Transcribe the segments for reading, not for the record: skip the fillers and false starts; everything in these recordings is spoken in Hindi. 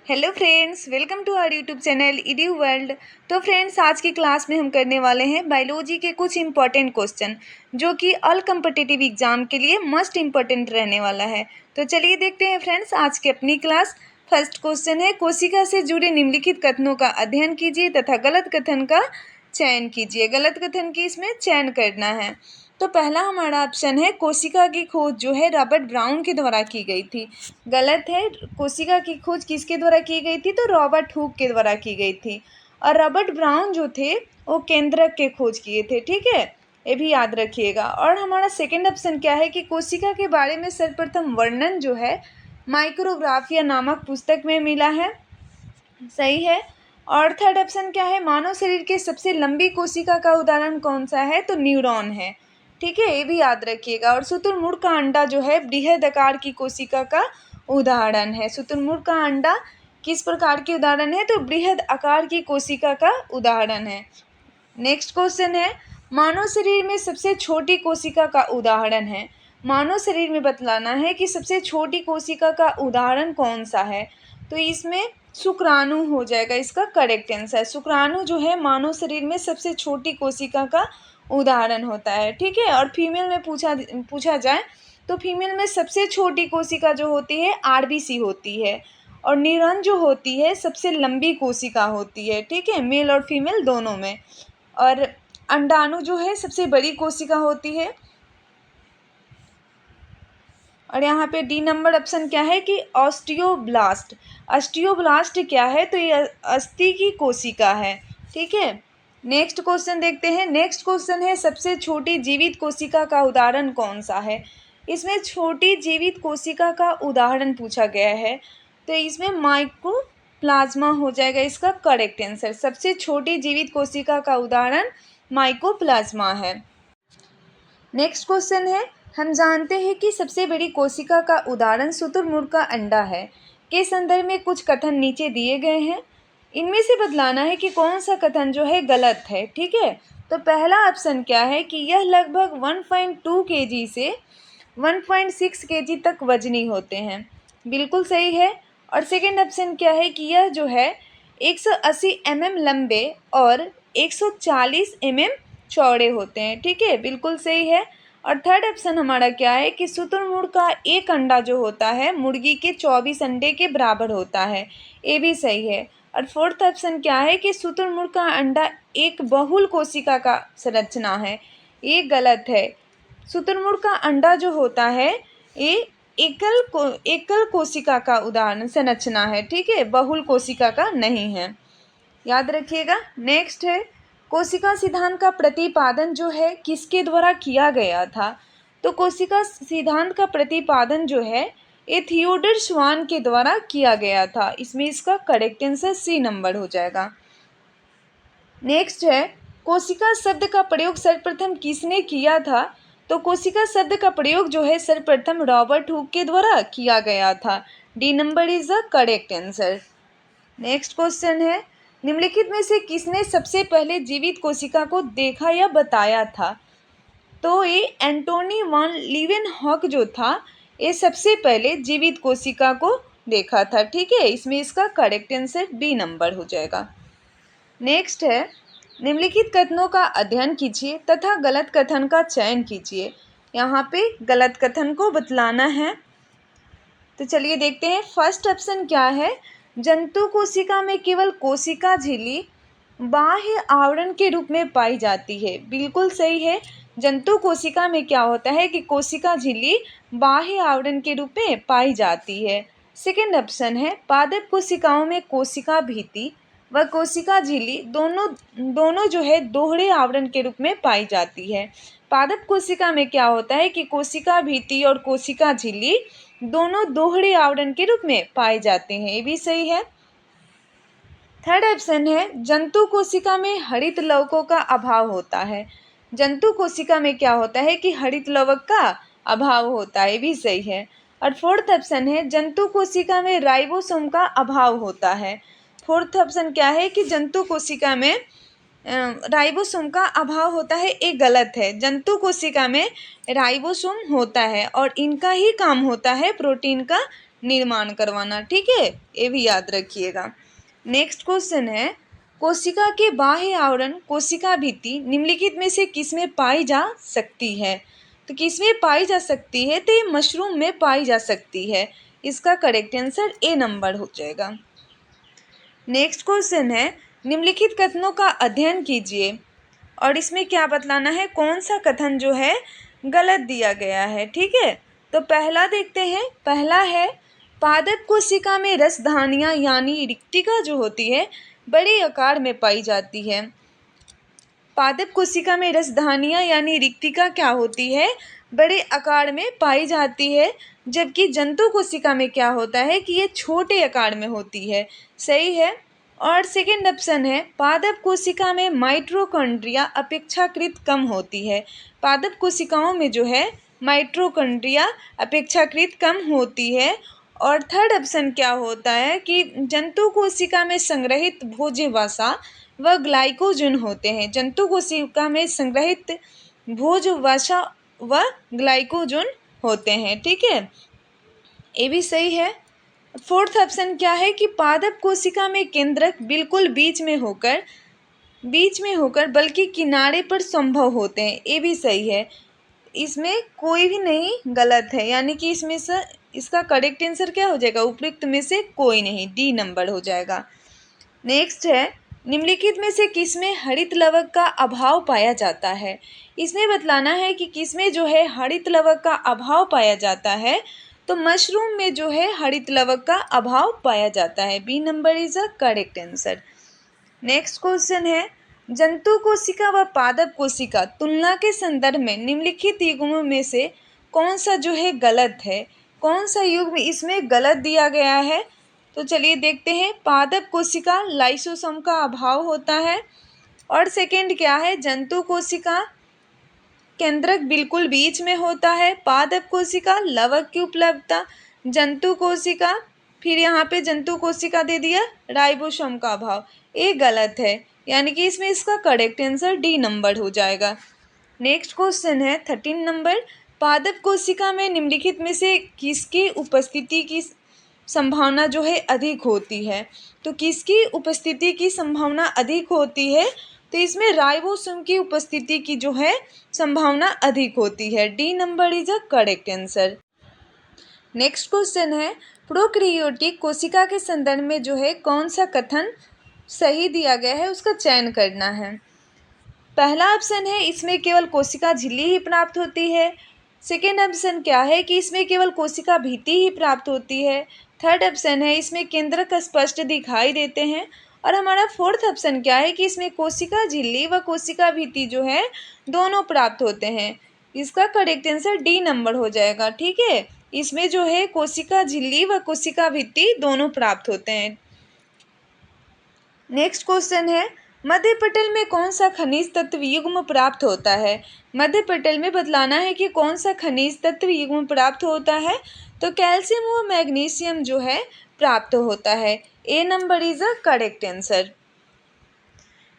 Hello friends, welcome to our YouTube channel edu world. तो फ्रेंड्स, आज की क्लास में हम करने वाले हैं बायोलॉजी के कुछ इंपॉर्टेंट क्वेश्चन जो कि ऑल कम्पिटिटिव एग्जाम के लिए मस्ट इम्पॉर्टेंट रहने वाला है। तो चलिए देखते हैं फ्रेंड्स आज की अपनी क्लास। फर्स्ट क्वेश्चन है, कोशिका से जुड़े निम्नलिखित कथनों का अध्ययन कीजिए तथा गलत कथन का चयन कीजिए। गलत कथन की इसमें चयन करना है। तो पहला हमारा ऑप्शन है, कोशिका की खोज जो है रॉबर्ट ब्राउन के द्वारा की गई थी। गलत है। कोशिका की खोज किसके द्वारा की गई थी? तो रॉबर्ट हुक के द्वारा की गई थी। और रॉबर्ट ब्राउन जो थे वो केंद्रक के खोज किए थे। ठीक है, ये भी याद रखिएगा। और हमारा सेकंड ऑप्शन क्या है कि कोशिका के बारे में सर्वप्रथम वर्णन जो है माइक्रोग्राफिया नामक पुस्तक में मिला है। सही है। और थर्ड ऑप्शन क्या है, मानव शरीर के सबसे लंबी कोशिका का उदाहरण कौन सा है? तो न्यूरॉन है। ठीक है, ये भी याद रखिएगा। और शुतुरमुर्ग का अंडा जो है बृहद आकार की कोशिका का उदाहरण है। शुतुरमुर्ग का अंडा किस प्रकार के उदाहरण है? तो बृहद आकार की कोशिका का उदाहरण है। नेक्स्ट क्वेश्चन है, मानव शरीर में सबसे छोटी कोशिका का उदाहरण है। मानव शरीर में बतलाना है कि सबसे छोटी कोशिका का उदाहरण कौन सा है। तो इसमें शुक्राणु हो जाएगा इसका करेक्ट आंसर। शुक्राणु जो है मानव शरीर में सबसे छोटी कोशिका का उदाहरण होता है। ठीक है। और फीमेल में पूछा जाए तो फीमेल में सबसे छोटी कोशिका जो होती है आरबीसी होती है। और न्यूरॉन जो होती है सबसे लंबी कोशिका होती है। ठीक है, मेल और फीमेल दोनों में। और अंडाणु जो है सबसे बड़ी कोशिका होती है। और यहाँ पे डी नंबर ऑप्शन क्या है कि ऑस्टियोब्लास्ट। ऑस्टियोब्लास्ट क्या है? तो ये अस्थि की कोशिका है। ठीक है। नेक्स्ट क्वेश्चन देखते हैं। नेक्स्ट क्वेश्चन है, सबसे छोटी जीवित कोशिका का उदाहरण कौन सा है? इसमें छोटी जीवित कोशिका का उदाहरण पूछा गया है। तो इसमें माइकोप्लाज्मा हो जाएगा इसका करेक्ट आंसर। सबसे छोटी जीवित कोशिका का उदाहरण माइकोप्लाज्मा है। नेक्स्ट क्वेश्चन है, हम जानते हैं कि सबसे बड़ी कोशिका का उदाहरण शुतुरमुर्ग का अंडा है के संदर्भ में कुछ कथन नीचे दिए गए हैं। इनमें से बतलाना है कि कौन सा कथन जो है गलत है। ठीक है। तो पहला ऑप्शन क्या है कि यह लगभग 1.2 केजी से 1.6 केजी तक वजनी होते हैं। बिल्कुल सही है। और सेकंड ऑप्शन क्या है कि यह जो है 180 लंबे और 140 चौड़े होते हैं। ठीक है, बिल्कुल सही है। और थर्ड ऑप्शन हमारा क्या है कि शुतुरमुर्ग का एक अंडा जो होता है मुर्गी के 24 अंडे के बराबर होता है। ये भी सही है। और फोर्थ ऑप्शन क्या है कि शुतुरमुर्ग का अंडा एक बहुल कोशिका का संरचना है। ये गलत है। शुतुरमुर्ग का अंडा जो होता है ये एकल कोशिका का उदाहरण संरचना है। ठीक है, बहुल कोशिका का नहीं है, याद रखिएगा। नेक्स्ट है, कोशिका सिद्धांत का प्रतिपादन जो है किसके द्वारा किया गया था? तो कोशिका सिद्धांत का प्रतिपादन जो है ये थियोडर श्वान के द्वारा किया गया था। इसमें इसका करेक्ट आंसर सी नंबर हो जाएगा। नेक्स्ट है, कोशिका शब्द का प्रयोग सर्वप्रथम किसने किया था? तो कोशिका शब्द का प्रयोग जो है सर्वप्रथम रॉबर्ट हुक के द्वारा किया गया था। D number is the correct answer. Next question है, निम्नलिखित में से किसने सबसे पहले जीवित कोशिका को देखा या बताया था? तो ये एंटोनी वान लीवेनहॉक जो था ये सबसे पहले जीवित कोशिका को देखा था। ठीक है, इसमें इसका करेक्ट आंसर बी नंबर हो जाएगा। नेक्स्ट है, निम्नलिखित कथनों का अध्ययन कीजिए तथा गलत कथन का चयन कीजिए। यहाँ पे गलत कथन को बतलाना है। तो चलिए देखते हैं। फर्स्ट ऑप्शन क्या है, जंतु कोशिका में केवल कोशिका झिल्ली बाह्य आवरण के रूप में पाई जाती है। बिल्कुल सही है। जंतु कोशिका में क्या होता है कि कोशिका झिल्ली बाह्य आवरण के रूप में पाई जाती है। सेकंड ऑप्शन है, पादप कोशिकाओं में कोशिका भित्ति व कोशिका झिल्ली दोनों जो है दोहरे आवरण के रूप में पाई जाती है। पादप कोशिका में क्या होता है कि कोशिका भित्ति और कोशिका झिल्ली दोनों दोहरे आवरण के रूप में पाए जाते हैं। ये भी सही है। थर्ड ऑप्शन है, जंतु कोशिका में हरित लवकों का अभाव होता है। जंतु कोशिका में क्या होता है कि हरित लवक का अभाव होता है। ये भी सही है। और फोर्थ ऑप्शन है, जंतु कोशिका में राइबोसोम का अभाव होता है। फोर्थ ऑप्शन क्या है कि जंतु कोशिका में राइबोसोम का अभाव होता है। ये गलत है। जंतु कोशिका में राइबोसोम होता है और इनका ही काम होता है प्रोटीन का निर्माण करवाना, ठीक है, ये भी याद रखिएगा। नेक्स्ट क्वेश्चन है, कोशिका के बाह्य आवरण कोशिका भित्ति निम्नलिखित में से किसमें पाई जा सकती है? तो किसमें पाई जा सकती है? तो ये मशरूम में पाई जा सकती है। इसका करेक्ट आंसर ए नंबर हो जाएगा। नेक्स्ट क्वेश्चन है, निम्नलिखित कथनों का अध्ययन कीजिए और इसमें क्या बतलाना है, कौन सा कथन जो है गलत दिया गया है, ठीक है। तो पहला देखते हैं, पहला है पादप कोशिका में रसधानियाँ यानी रिक्तिका जो होती है बड़े आकार में पाई जाती है। पादप कोशिका में रसधानियाँ यानी रिक्तिका क्या होती है, बड़े आकार में पाई जाती है, जबकि जंतु कोशिका में क्या होता है कि ये छोटे आकार में होती है। सही है। और सेकेंड ऑप्शन है, पादप कोशिका में माइटोकॉन्ड्रिया अपेक्षाकृत कम होती है। पादप कोशिकाओं में जो है माइटोकॉन्ड्रिया अपेक्षाकृत कम होती है। और थर्ड ऑप्शन क्या होता है कि जंतु कोशिका में संग्रहित भोज्य वसा व ग्लाइकोजन होते हैं। जंतु कोशिका में संग्रहित भोज्य वसा व ग्लाइकोजन होते हैं, ठीक है, ये भी सही है। फोर्थ ऑप्शन क्या है कि पादप कोशिका में केंद्रक बिल्कुल बीच में होकर बल्कि किनारे पर संभव होते हैं, ये भी सही है। इसमें कोई भी नहीं गलत है, यानी कि इसमें से इसका करेक्ट आंसर क्या हो जाएगा, उपयुक्त में से कोई नहीं, डी नंबर हो जाएगा। नेक्स्ट है, निम्नलिखित में से किसमें हरित लवक का अभाव पाया जाता है? इसमें बतलाना है कि किसमें जो है हरित लवक का अभाव पाया जाता है। तो मशरूम में जो है हरित लवक का अभाव पाया जाता है, B number is a correct answer. Next question है, जंतु कोशिका व पादप कोशिका तुलना के संदर्भ में निम्नलिखित युग्मों में से कौन सा जो है गलत है? कौन सा युग्म इसमें गलत दिया गया है? तो चलिए देखते हैं। पादप कोशिका लाइसोसोम का अभाव होता है। और सेकेंड क्या है, जंतु कोशिका केंद्रक बिल्कुल बीच में होता है। पादप कोशिका लवक की उपलब्धता। जंतु कोशिका, फिर यहाँ पे जंतु कोशिका दे दिया राइबोसोम का अभाव, ये गलत है, यानी कि इसमें इसका करेक्ट आंसर डी नंबर हो जाएगा। नेक्स्ट क्वेश्चन है 13 नंबर, पादप कोशिका में निम्नलिखित में से किसकी उपस्थिति की संभावना जो है अधिक होती है? तो किसकी उपस्थिति की संभावना अधिक होती है? तो इसमें राइबोसोम की उपस्थिति की जो है संभावना अधिक होती है, D number is a correct answer. Next question है, प्रोकैरियोटिक कोशिका के संदर्भ में जो है कौन सा कथन सही दिया गया है, उसका चयन करना है। पहला ऑप्शन है इसमें केवल कोशिका झिल्ली ही प्राप्त होती है। सेकेंड ऑप्शन क्या है कि इसमें केवल कोशिका भित्ति ही प्राप्त होती है। थर्ड ऑप्शन है इसमें केंद्रक स्पष्ट दिखाई देते हैं। और हमारा फोर्थ ऑप्शन क्या है कि इसमें कोशिका झिल्ली व कोशिका भित्ति जो है दोनों प्राप्त होते हैं। इसका करेक्ट आंसर डी नंबर हो जाएगा, ठीक है। इसमें जो है कोशिका झिल्ली व कोशिका भित्ति दोनों प्राप्त होते हैं। नेक्स्ट क्वेश्चन है, मध्य पटल में कौन सा खनिज तत्व युग्म प्राप्त होता है? मध्य पटल में बतलाना है कि कौन सा खनिज तत्व युग्म प्राप्त होता है। तो कैल्शियम व मैग्नीशियम जो है प्राप्त होता है, A number is a correct answer.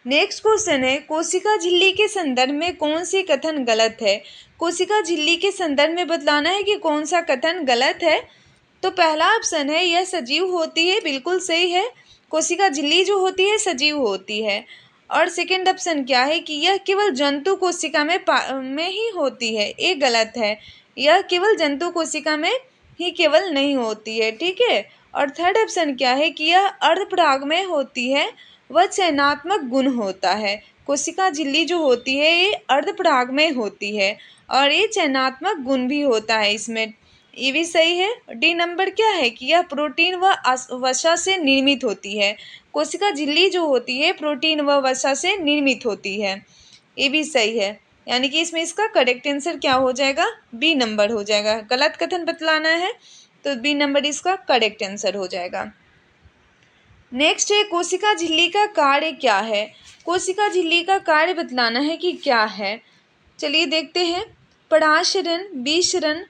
Next question है, कोशिका झिल्ली के संदर्भ में कौन सी कथन गलत है? कोशिका झिल्ली के संदर्भ में बतलाना है कि कौन सा कथन गलत है। तो पहला ऑप्शन है यह सजीव होती है, बिल्कुल सही है, कोशिका झिल्ली जो होती है सजीव होती है। और सेकेंड ऑप्शन क्या है कि यह केवल जंतु कोशिका में ही होती है, ये गलत है, यह केवल जंतु कोशिका में ही केवल नहीं होती है, ठीक है। और थर्ड ऑप्शन क्या है कि यह अर्धपराग में होती है, वह चयनात्मक गुण होता है। कोशिका झिल्ली जो होती है ये अर्धपराग में होती है और ये चयनात्मक गुण भी होता है इसमें, ये भी सही है। डी नंबर क्या है कि यह प्रोटीन व वसा से निर्मित होती है। कोशिका झिल्ली जो होती है प्रोटीन व वसा से निर्मित होती है, ये भी सही है, यानी कि इसमें इसका करेक्ट आंसर क्या हो जाएगा, बी नंबर हो जाएगा। गलत कथन बतलाना है तो बी नंबर इसका करेक्ट आंसर हो जाएगा। नेक्स्ट है, कोशिका झिल्ली का कार्य क्या है? कोशिका झिल्ली का कार्य बतलाना है कि क्या है। चलिए देखते हैं। पराशरण, विशरण,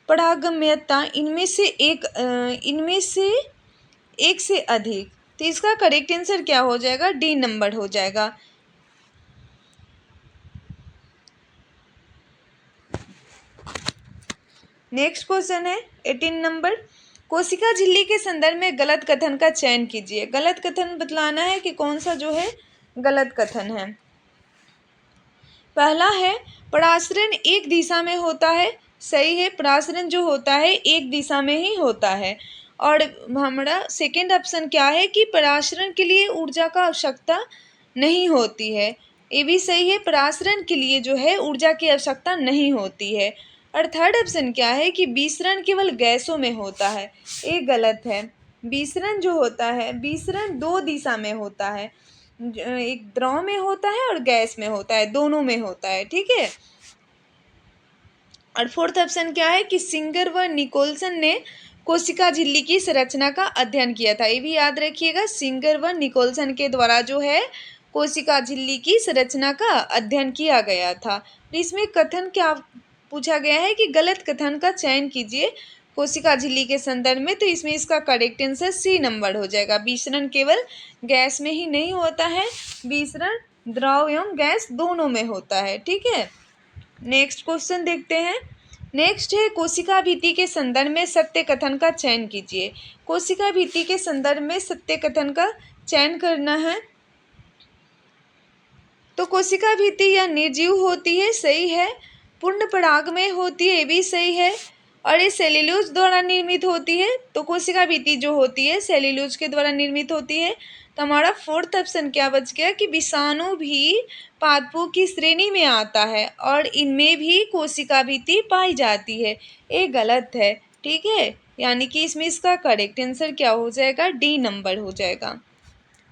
परागम्यता, इनमें से एक से अधिक, तो इसका करेक्ट आंसर क्या हो जाएगा, डी नंबर हो जाएगा। नेक्स्ट क्वेश्चन है 18 नंबर, कोशिका झिल्ली के संदर्भ में गलत कथन का चयन कीजिए। गलत कथन बतलाना है कि कौन सा जो है गलत कथन है। पहला है परासरण एक दिशा में होता है। सही है, परासरण जो होता है एक दिशा में ही होता है। और हमारा सेकंड ऑप्शन क्या है कि परासरण के लिए ऊर्जा का आवश्यकता नहीं होती है। ये भी सही है, परासरण के लिए जो है ऊर्जा की आवश्यकता नहीं होती है। और थर्ड ऑप्शन क्या है कि विसरण केवल गैसों में होता है। ये गलत है। विसरण जो होता है, विसरण दो दिशा में होता है, एक द्रव में होता है और गैस में होता है, दोनों में होता है। ठीक है। और फोर्थ ऑप्शन क्या है कि सिंगर व निकोलसन ने कोशिका झिल्ली की संरचना का अध्ययन किया था। ये भी याद रखिएगा, सिंगर व निकोलसन के द्वारा जो है कोशिका झिल्ली की संरचना का अध्ययन किया गया था। इसमें कथन क्या पूछा गया है कि गलत कथन का चयन कीजिए कोशिका झिल्ली के संदर्भ में। तो इसमें इसका करेक्ट आंसर सी नंबर हो जाएगा। विसरण केवल गैस में ही नहीं होता है, विसरण द्रव एवं गैस दोनों में होता है। ठीक है। नेक्स्ट क्वेश्चन देखते हैं। नेक्स्ट है कोशिका भित्ति के संदर्भ में सत्य कथन का चयन कीजिए। कोशिका भित्ति के संदर्भ में सत्य कथन का चयन करना है। तो कोशिका भित्ति यह निर्जीव होती है। सही है। पूर्ण पराग में होती है। ये भी सही है। और ये सेल्यूलोज द्वारा निर्मित होती है। तो कोशिका भित्ति जो होती है सेल्यूलोज के द्वारा निर्मित होती है। तो हमारा फोर्थ ऑप्शन क्या बच गया कि विषाणु भी पादपों की श्रेणी में आता है और इनमें भी कोशिका भित्ति पाई जाती है। ये गलत है। ठीक है। यानी कि इसमें इसका करेक्ट आंसर क्या हो जाएगा, डी नंबर हो जाएगा।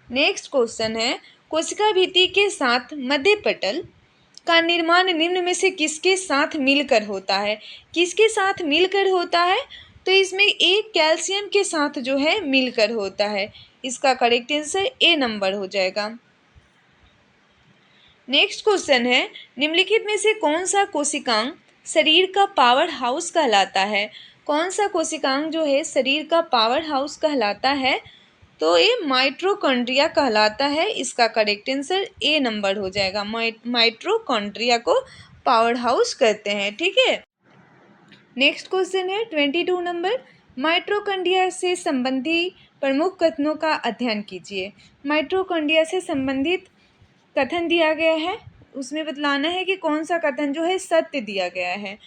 नेक्स्ट क्वेश्चन है कोशिका भित्ति के साथ मध्य पटल का निर्माण निम्न में से किसके साथ मिलकर होता है। किसके साथ मिलकर होता है, तो इसमें एक कैल्शियम के साथ जो है मिलकर होता है। इसका करेक्ट आंसर ए नंबर हो जाएगा। नेक्स्ट क्वेश्चन है निम्नलिखित में से कौन सा कोशिकांग शरीर का पावर हाउस कहलाता है। कौन सा कोशिकांग जो है शरीर का पावर हाउस कहलाता है, तो ये माइटोकॉन्ड्रिया कहलाता है। इसका करेक्ट आंसर ए नंबर हो जाएगा। माइटोकॉन्ड्रिया को पावर हाउस कहते हैं। ठीक है। नेक्स्ट क्वेश्चन है 22 नंबर। माइटोकॉन्ड्रिया से संबंधी प्रमुख कथनों का अध्ययन कीजिए। माइटोकॉन्ड्रिया से संबंधित कथन दिया गया है, उसमें बतलाना है कि कौन सा कथन जो है सत्य दिया गया है।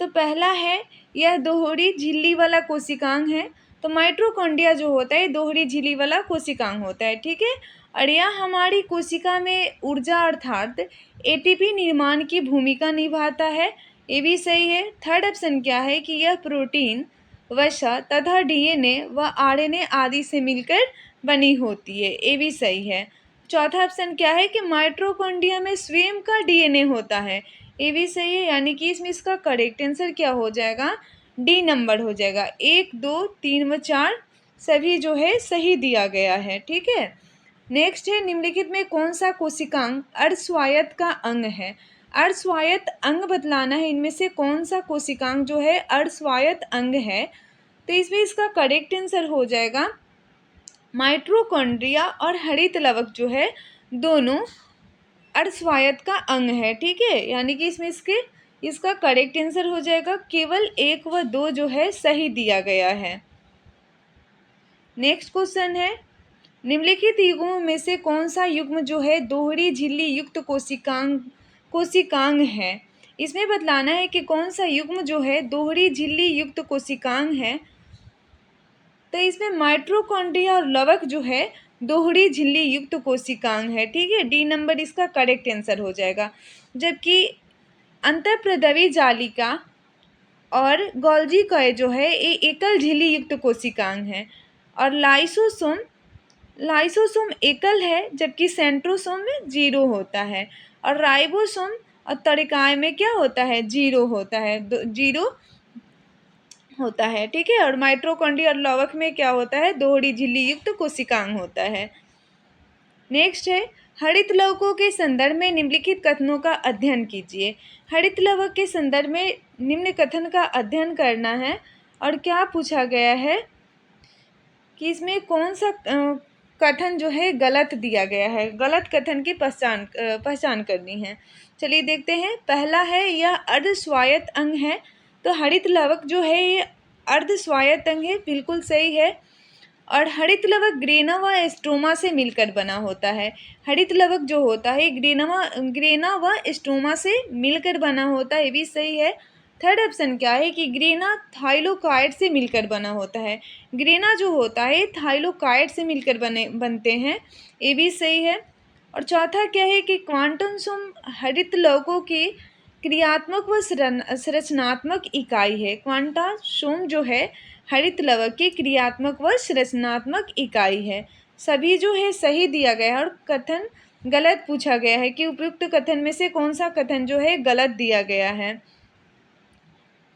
तो पहला है यह दोहरी झिल्ली वाला कोशिकांग है। तो माइटोकॉन्ड्रिया जो होता है दोहरी झिल्ली वाला कोशिकांग होता है। ठीक है। और यह हमारी कोशिका में ऊर्जा अर्थात एटीपी निर्माण की भूमिका निभाता है। ये भी सही है। थर्ड ऑप्शन क्या है कि यह प्रोटीन, वसा तथा डीएनए व आरएनए आदि से मिलकर बनी होती है। ये भी सही है। चौथा ऑप्शन क्या है कि माइटोकॉन्ड्रिया में स्वयं का डीएनए होता है। ये भी सही है। यानी कि इसमें इसका करेक्ट आंसर क्या हो जाएगा, डी नंबर हो जाएगा। 1, 2, 3 व 4 सभी जो है सही दिया गया है। ठीक है। नेक्स्ट है निम्नलिखित में कौन सा कोशिकांग अर्धस्वायत्त का अंग है। अर्धस्वायत्त अंग बतलाना है, इनमें से कौन सा कोशिकांग जो है अर्धस्वायत्त अंग है। तो इसमें इसका करेक्ट आंसर हो जाएगा माइटोकॉन्ड्रिया और हरित लवक जो है दोनों अर्धस्वायत्त का अंग है। ठीक है। यानी कि इसमें इसका करेक्ट आंसर हो जाएगा केवल 1 व 2 जो है सही दिया गया है। नेक्स्ट क्वेश्चन है निम्नलिखित युग्मों में से कौन सा युग्म जो है दोहरी झिल्ली युक्त कोशिकांग है। इसमें बतलाना है कि कौन सा युग्म जो है दोहरी झिल्ली युक्त कोशिकांग है। तो इसमें माइटोकॉन्ड्रिया और लवक जो है दोहरी झिल्ली युक्त कोशिकांग है। ठीक है। डी नंबर इसका करेक्ट आंसर हो जाएगा। जबकि अंतःप्रदवी जालिका और गोल्जी कॉय जो है ये एकल झिल्ली युक्त कोशिकांग है। और लाइसोसोम एकल है, जबकि सेंट्रोसोम में 0 होता है। और राइबोसोम और तरिकाय में क्या होता है, 0 होता है, 0 होता है। ठीक है। और माइटोकॉन्ड्रिया और लवक में क्या होता है, दोहरी झिल्ली युक्त कोशिकांग होता है। नेक्स्ट है हरित लवकों के संदर्भ में निम्नलिखित कथनों का अध्ययन कीजिए। हरित लवक के संदर्भ में निम्न कथन का अध्ययन करना है। और क्या पूछा गया है कि इसमें कौन सा कथन जो है गलत दिया गया है। गलत कथन की पहचान करनी है। चलिए देखते हैं। पहला है यह अर्धस्वायत्त अंग है। तो हरित लवक जो है ये अर्ध स्वायत्त अंग है, बिल्कुल सही है। और हरित लवक ग्रेना व स्ट्रोमा से मिलकर बना होता है। हरित लवक जो होता है ग्रेना व स्ट्रोमा से मिलकर बना होता है, ये भी सही है। थर्ड ऑप्शन क्या है कि ग्रेना थाइलोकाइड से मिलकर बना होता है। ग्रेना जो होता है थाइलोकाइड से मिलकर बनते हैं, ये भी सही है। और चौथा क्या है कि क्वांटम सुम हरित लवकों की क्रियात्मक व संरचनात्मक इकाई है। क्वांटासोम जो है हरित लवक की क्रियात्मक व संरचनात्मक इकाई है। सभी जो है सही दिया गया है और कथन गलत पूछा गया है कि उपयुक्त कथन में से कौन सा कथन जो है गलत दिया गया है।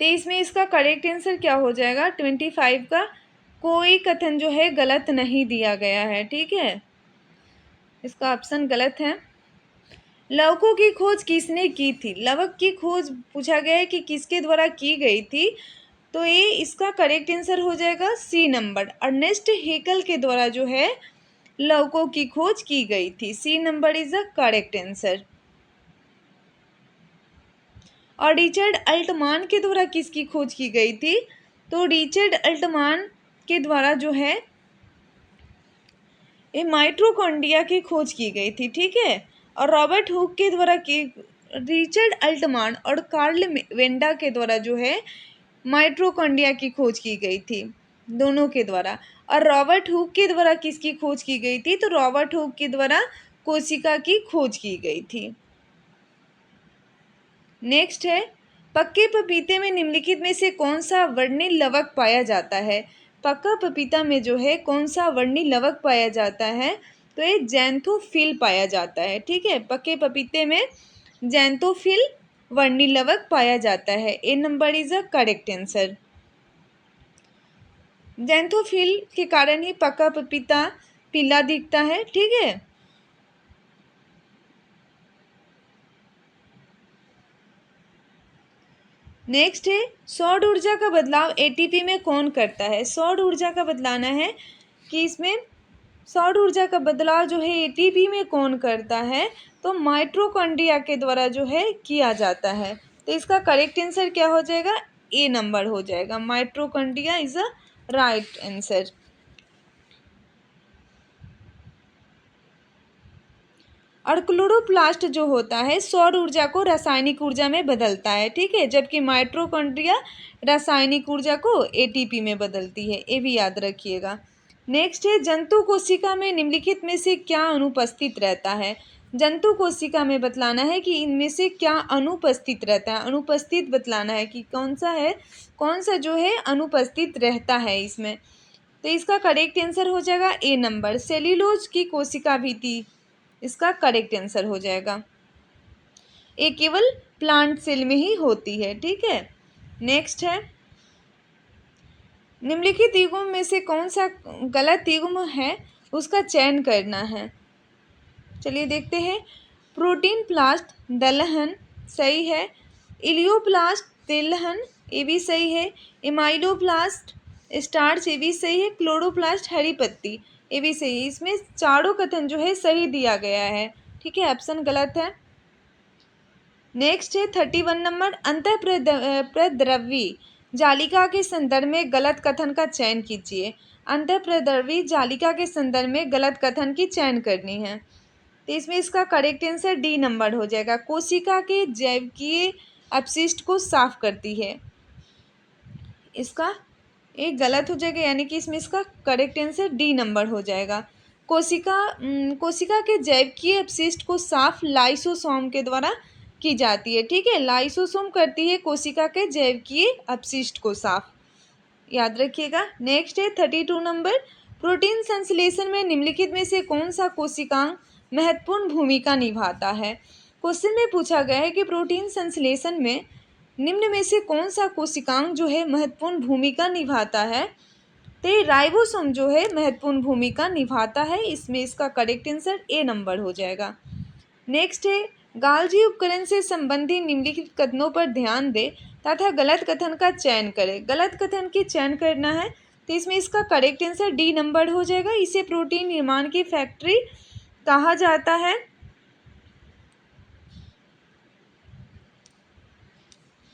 तो इसमें इसका करेक्ट आंसर क्या हो जाएगा? 25 का कोई कथन जो है गलत नहीं दिया गया है। ठीक है, इसका ऑप्शन गलत है। लवकों की खोज किसने की थी? लवक की खोज पूछा गया है कि किसके द्वारा की गई थी, तो ये इसका करेक्ट आंसर हो जाएगा सी नंबर, अर्नेस्ट हेकल के द्वारा जो है लवकों की खोज की गई थी। C number is the correct answer. और रिचर्ड अल्टमान के द्वारा किसकी खोज की गई थी? तो रिचर्ड अल्टमान के द्वारा जो है ये माइटोकॉन्ड्रिया की खोज की गई थी। ठीक है, और रॉबर्ट हुक के द्वारा की रिचर्ड अल्टमान और कार्ल वेंडा के द्वारा जो है माइटोकॉन्ड्रिया की खोज की गई थी, दोनों के द्वारा। और रॉबर्ट हुक के द्वारा किसकी खोज की गई थी? तो रॉबर्ट हुक के द्वारा कोशिका की खोज की गई थी। नेक्स्ट है, पक्के पपीते में निम्नलिखित में से कौन सा वर्णिल लवक पाया जाता है? पक्का पपीता में जो है कौन सा वर्णिल लवक पाया जाता है? तो ये जैंथोफिल पाया जाता है। ठीक है, पक्के पपीते में जैंथोफिल वर्णिल लवक पाया जाता है। A number is a correct answer. जैंथोफिल के कारण ही पक्का पपीता पीला दिखता है। ठीक है, नेक्स्ट है, सौर ऊर्जा का बदलाव एटीपी में कौन करता है? सौर ऊर्जा का बदलाना है कि इसमें सौर ऊर्जा का बदलाव जो है एटीपी में कौन करता है? तो माइटोकॉन्ड्रिया के द्वारा जो है किया जाता है। तो इसका करेक्ट आंसर क्या हो जाएगा? ए नंबर हो जाएगा। Mitochondria is a right answer. और क्लोरोप्लास्ट जो होता है सौर ऊर्जा को रासायनिक ऊर्जा में बदलता है। ठीक है, जबकि माइटोकॉन्ड्रिया रासायनिक ऊर्जा को एटीपी में बदलती है, ये भी याद रखिएगा। नेक्स्ट है, जंतु कोशिका में निम्नलिखित में से क्या अनुपस्थित रहता है? जंतु कोशिका में बतलाना है कि इनमें से क्या अनुपस्थित रहता है। अनुपस्थित बतलाना है कि कौन सा है, कौन सा जो है अनुपस्थित रहता है इसमें। तो इसका करेक्ट आंसर हो जाएगा ए नंबर, सेल्यूलोज की कोशिका भी थी, इसका करेक्ट आंसर हो जाएगा। ये केवल प्लांट सेल में ही होती है। ठीक है, नेक्स्ट है, निम्नलिखित युग्म में से कौन सा गलत युग्म है उसका चयन करना है। चलिए देखते हैं। प्रोटीन प्लास्ट दलहन सही है, इलियोप्लास्ट तिलहन ये भी सही है, इमाइलोप्लास्ट स्टार्च ये भी सही है, क्लोरोप्लास्ट हरी पत्ती ये भी सही है। इसमें चारों कथन जो है सही दिया गया है। ठीक है, ऑप्शन गलत है। नेक्स्ट है 31 नंबर, अंतःप्रद्रवी जालिका के संदर्भ में गलत कथन का चयन कीजिए। अंतःप्रद्रवी जालिका के संदर्भ में गलत कथन की चयन करनी है। तो इसमें इसका करेक्ट आंसर डी नंबर हो जाएगा। कोशिका के जैविकीय अपशिष्ट को साफ करती है, इसका एक गलत हो जाएगा, यानी कि इसमें इसका करेक्ट आंसर डी नंबर हो जाएगा। कोशिका के जैविकीय अपशिष्ट को साफ लाइसोसोम के द्वारा की जाती है। ठीक है, लाइसोसोम करती है कोशिका के जैविकीय अपशिष्ट को साफ, याद रखिएगा। नेक्स्ट है 32 नंबर, प्रोटीन संश्लेषण में निम्नलिखित में से कौन सा कोशिकांग महत्वपूर्ण भूमिका निभाता है? क्वेश्चन में पूछा गया है कि प्रोटीन संश्लेषण में निम्न में से कौन सा कोशिकांग जो है महत्वपूर्ण भूमिका निभाता है? तो राइबोसोम जो है महत्वपूर्ण भूमिका निभाता है। इसमें इसका करेक्ट आंसर ए नंबर हो जाएगा। नेक्स्ट है, गाल्जी उपकरण से संबंधित निम्नलिखित कथनों पर ध्यान दें तथा गलत कथन का चयन करें। गलत कथन की चयन करना है, तो इसमें इसका करेक्ट आंसर डी नंबर हो जाएगा। इसे प्रोटीन निर्माण की फैक्ट्री कहा जाता है।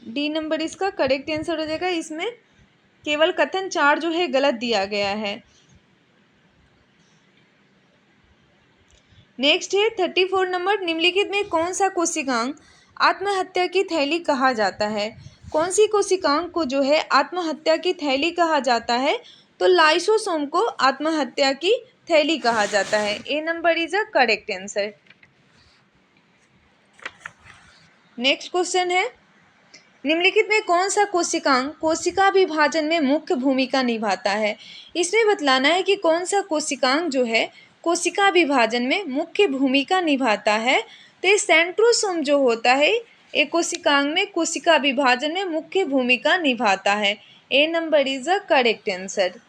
डी नंबर इसका करेक्ट आंसर हो जाएगा। इसमें केवल कथन 4 जो है गलत दिया गया है। नेक्स्ट है 34 नंबर, निम्नलिखित में कौन सा कोशिकांग आत्महत्या की थैली कहा जाता है? कौन सी कोशिकांग को जो है आत्महत्या की थैली कहा जाता है? तो लाइसोसोम को आत्महत्या की थैली कहा जाता है। A number is a correct answer. Next question है, निम्नलिखित में कौन सा कोशिकांग कोशिका विभाजन में मुख्य भूमिका निभाता है? इसमें बतलाना है कि कौन सा कोशिकांग जो है कोशिका विभाजन में मुख्य भूमिका निभाता है। तो ये सेंट्रोसोम जो होता है एक कोशिकांग में कोशिका विभाजन में मुख्य भूमिका निभाता है। A number is a correct answer.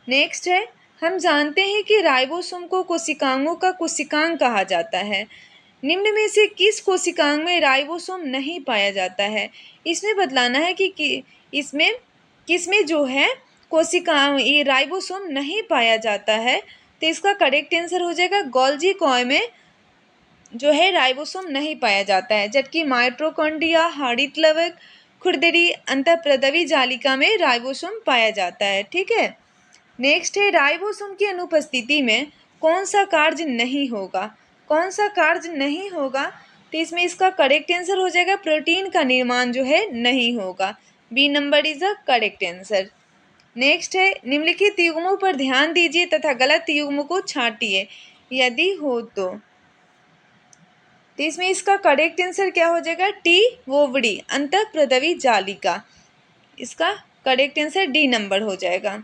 Next है, हम जानते हैं कि राइबोसोम को कोशिकांगों का कोशिकांग कहा जाता है। निम्न में से किस कोशिकांग में राइबोसोम नहीं पाया जाता है? इसमें बतलाना है कि इसमें किसमें जो है कोशिकांग ये राइबोसोम नहीं पाया जाता है। तो इसका करेक्ट आंसर हो जाएगा गोल्जी कॉय में जो है राइबोसोम नहीं पाया जाता है, जबकि माइटोकॉन्ड्रिया, हरितलवक, खुरदरी, अंतःप्रदवी जालिका में राइबोसोम पाया जाता है। ठीक है। नेक्स्ट है, राइबोसोम की अनुपस्थिति में कौन सा कार्य नहीं होगा? कौन सा कार्य नहीं होगा? तो इसमें इसका करेक्ट आंसर हो जाएगा प्रोटीन का निर्माण जो है नहीं होगा। B number is a correct answer. Next है, निम्नलिखित युग्मों पर ध्यान दीजिए तथा गलत युग्म को छांटिए यदि हो तो इसमें इसका करेक्ट आंसर क्या हो जाएगा? टी वोवड़ी, अंतःप्रदवी जालिका। इसका करेक्ट आंसर डी नंबर हो जाएगा।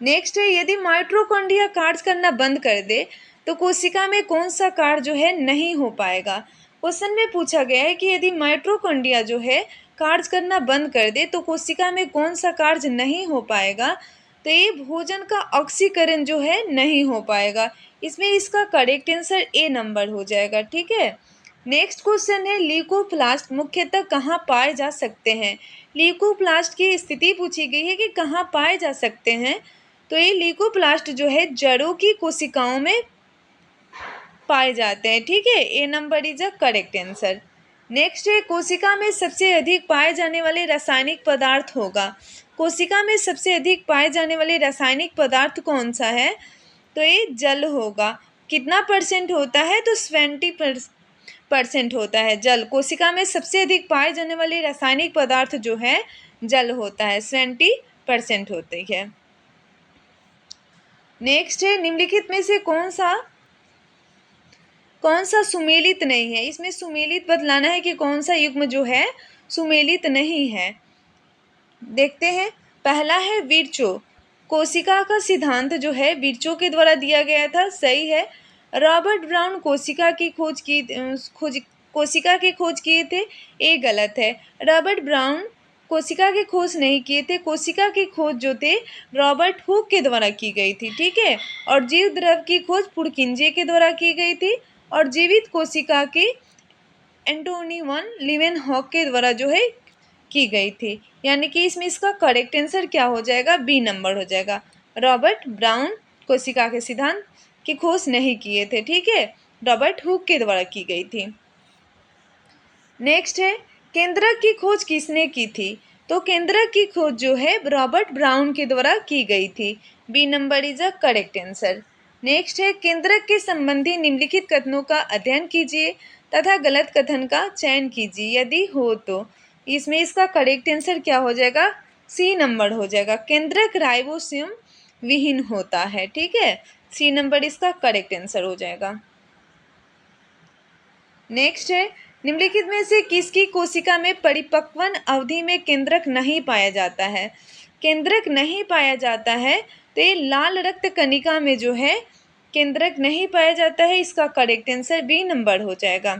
नेक्स्ट है, यदि माइटोकॉन्ड्रिया कार्य करना बंद कर दे तो कोशिका में कौन सा कार्य जो है नहीं हो पाएगा? क्वेश्चन में पूछा गया है कि यदि माइटोकॉन्ड्रिया जो है कार्य करना बंद कर दे तो कोशिका में कौन सा कार्य नहीं हो पाएगा? तो ये भोजन का ऑक्सीकरण जो है नहीं हो पाएगा। इसमें इसका करेक्ट आंसर ए नंबर हो जाएगा। ठीक है। नेक्स्ट क्वेश्चन है, ल्यूकोप्लास्ट मुख्यतः कहाँ पाए जा सकते हैं? ल्यूकोप्लास्ट की स्थिति पूछी गई है कि कहाँ पाए जा सकते हैं। तो ये ल्यूकोप्लास्ट जो है जड़ों की कोशिकाओं में पाए जाते हैं। ठीक है। A number is a correct answer. Next है, कोशिका में सबसे अधिक पाए जाने वाले रासायनिक पदार्थ होगा। कोशिका में सबसे अधिक पाए जाने वाले रासायनिक पदार्थ कौन सा है? तो ये जल होगा। कितना परसेंट होता है? तो 70% होता है जल। कोशिका में सबसे अधिक पाए जाने वाले रासायनिक पदार्थ जो है जल होता है, 70% होती है। नेक्स्ट है, निम्नलिखित में से कौन सा सुमेलित नहीं है? इसमें सुमेलित बतलाना है कि कौन सा युग्म जो है सुमेलित नहीं है। देखते हैं। पहला है विर्चो। कोशिका का सिद्धांत जो है विर्चो के द्वारा दिया गया था, सही है। रॉबर्ट ब्राउन कोशिका की खोज किए थे, ये गलत है। रॉबर्ट ब्राउन कोशिका की खोज नहीं किए थे। कोशिका की खोज जो थे रॉबर्ट हुक के द्वारा की गई थी। ठीक है। और जीव द्रव की खोज पुरकिंजे के द्वारा की गई थी और जीवित कोशिका की एंटोनी वन लीवेनहॉक के द्वारा जो है की गई थी। यानी कि इसमें इसका करेक्ट आंसर क्या हो जाएगा? बी नंबर हो जाएगा। रॉबर्ट ब्राउन कोशिका के सिद्धांत की खोज नहीं किए थे। ठीक है। रॉबर्ट हुक के द्वारा की गई थी। नेक्स्ट है, केंद्रक की खोज किसने की थी? तो केंद्रक की खोज जो है रॉबर्ट ब्राउन के द्वारा की गई थी। B number is a correct answer. Next है, केंद्रक के संबंधी निम्नलिखित कथनों का अध्ययन कीजिए तथा गलत कथन का चयन कीजिए यदि हो तो। इसमें इसका करेक्ट आंसर क्या हो जाएगा? सी नंबर हो जाएगा। केंद्रक राइबोसोम विहीन होता है। ठीक है। सी नंबर इसका करेक्ट आंसर हो जाएगा। नेक्स्ट है, निम्नलिखित में से किसकी कोशिका में परिपक्वन अवधि में केंद्रक नहीं पाया जाता है? केंद्रक नहीं पाया जाता है तो ये लाल रक्त कणिका में जो है केंद्रक नहीं पाया जाता है। इसका करेक्ट आंसर बी नंबर हो जाएगा।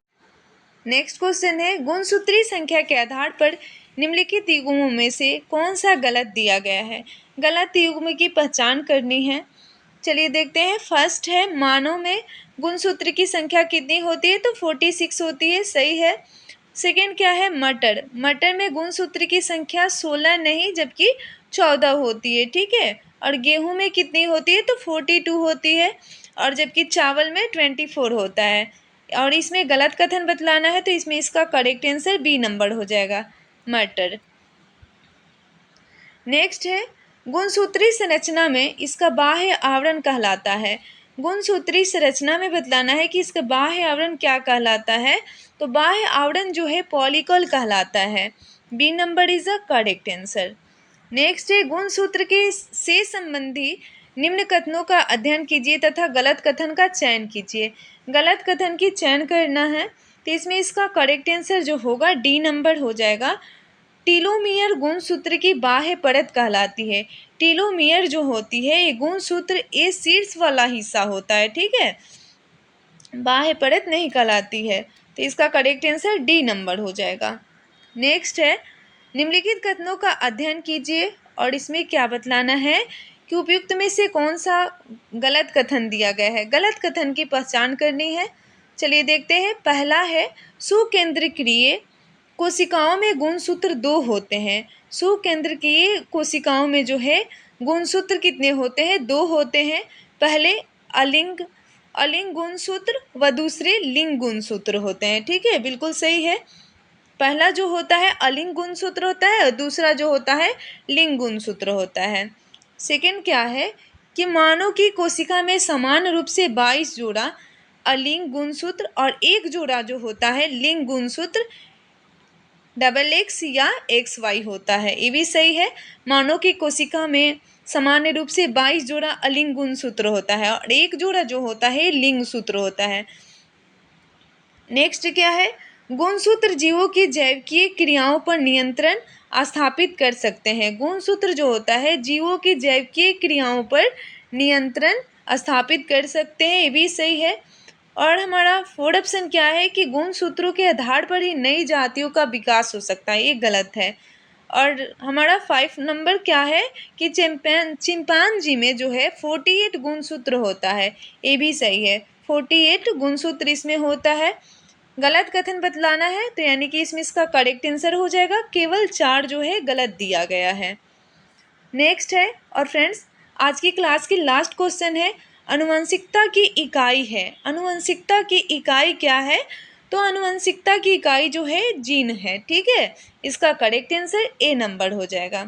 नेक्स्ट क्वेश्चन है, गुणसूत्री संख्या के आधार पर निम्नलिखित युग्मों में से कौन सा गलत दिया गया है? गलत युग्म की पहचान करनी है। चलिए देखते हैं। फर्स्ट है, मानव में गुणसूत्र की संख्या कितनी होती है? तो 46 होती है, सही है। सेकेंड क्या है? मटर में गुणसूत्र की संख्या 16 नहीं जबकि 14 होती है। ठीक है। और गेहूं में कितनी होती है? तो 42 होती है और जबकि चावल में 24 होता है। और इसमें गलत कथन बतलाना है तो इसमें इसका करेक्ट आंसर बी नंबर हो जाएगा, मटर। नेक्स्ट है गुणसूत्री संरचना में इसका बाह्य आवरण कहलाता है। गुणसूत्री संरचना में बतलाना है कि इसका बाह्य आवरण क्या कहलाता है, तो बाह्य आवरण जो है पॉलीकल कहलाता है। B number is a correct answer. Next है गुणसूत्र के से संबंधी निम्न कथनों का अध्ययन कीजिए तथा गलत कथन का चयन कीजिए। गलत कथन की चयन करना है, तो इसमें इसका करेक्ट आंसर जो होगा डी नंबर हो जाएगा। टीलोमियर गुणसूत्र की बाह्य परत कहलाती है। टीलोमियर जो होती है ये गुणसूत्र ए शीर्ष वाला हिस्सा होता है, ठीक है, बाह्य परत नहीं कहलाती है, तो इसका करेक्ट आंसर डी नंबर हो जाएगा। नेक्स्ट है निम्नलिखित कथनों का अध्ययन कीजिए और इसमें क्या बतलाना है कि उपयुक्त में से कौन सा गलत कथन दिया गया है। गलत कथन की पहचान करनी है। चलिए देखते हैं। पहला है सुकेंद्रकीय कोशिकाओं में गुणसूत्र 2 होते हैं। सुकेंद्रकीय कोशिकाओं में जो है गुणसूत्र कितने होते हैं, 2 होते हैं। पहले अलिंग गुणसूत्र व दूसरे लिंग गुणसूत्र होते हैं, ठीक है, बिल्कुल सही है। पहला जो होता है अलिंग गुणसूत्र होता है और दूसरा जो होता है लिंग गुणसूत्र होता है। सेकंड क्या है कि मानव की कोशिका में समान रूप से 22 जोड़ा अलिंग गुणसूत्र और 1 जोड़ा जो होता है लिंग गुणसूत्र XX या XY होता है, ये भी सही है। मानव की कोशिका में सामान्य रूप से 22 जोड़ा अलिंग गुणसूत्र होता है और 1 जोड़ा जो होता है लिंग सूत्र होता है। नेक्स्ट क्या है, गुणसूत्र जीवों की जैविकीय क्रियाओं पर नियंत्रण स्थापित कर सकते हैं। गुणसूत्र जो होता है जीवों की जैविकीय क्रियाओं पर नियंत्रण स्थापित कर सकते हैं, ये भी सही है। और हमारा 4 ऑप्शन क्या है कि गुणसूत्रों के आधार पर ही नई जातियों का विकास हो सकता है, ये गलत है। और हमारा 5 नंबर क्या है कि चिंपांजी में जो है 48 गुणसूत्र होता है, ये भी सही है। 48 गुणसूत्र इसमें होता है। गलत कथन बतलाना है, तो यानी कि इसमें इसका करेक्ट आंसर हो जाएगा केवल 4 जो है गलत दिया गया है। नेक्स्ट है, और फ्रेंड्स आज की क्लास की लास्ट क्वेश्चन है, आनुवंशिकता की इकाई है। आनुवंशिकता की इकाई क्या है, तो आनुवंशिकता की इकाई जो है जीन है, ठीक है, इसका करेक्ट आंसर ए नंबर हो जाएगा।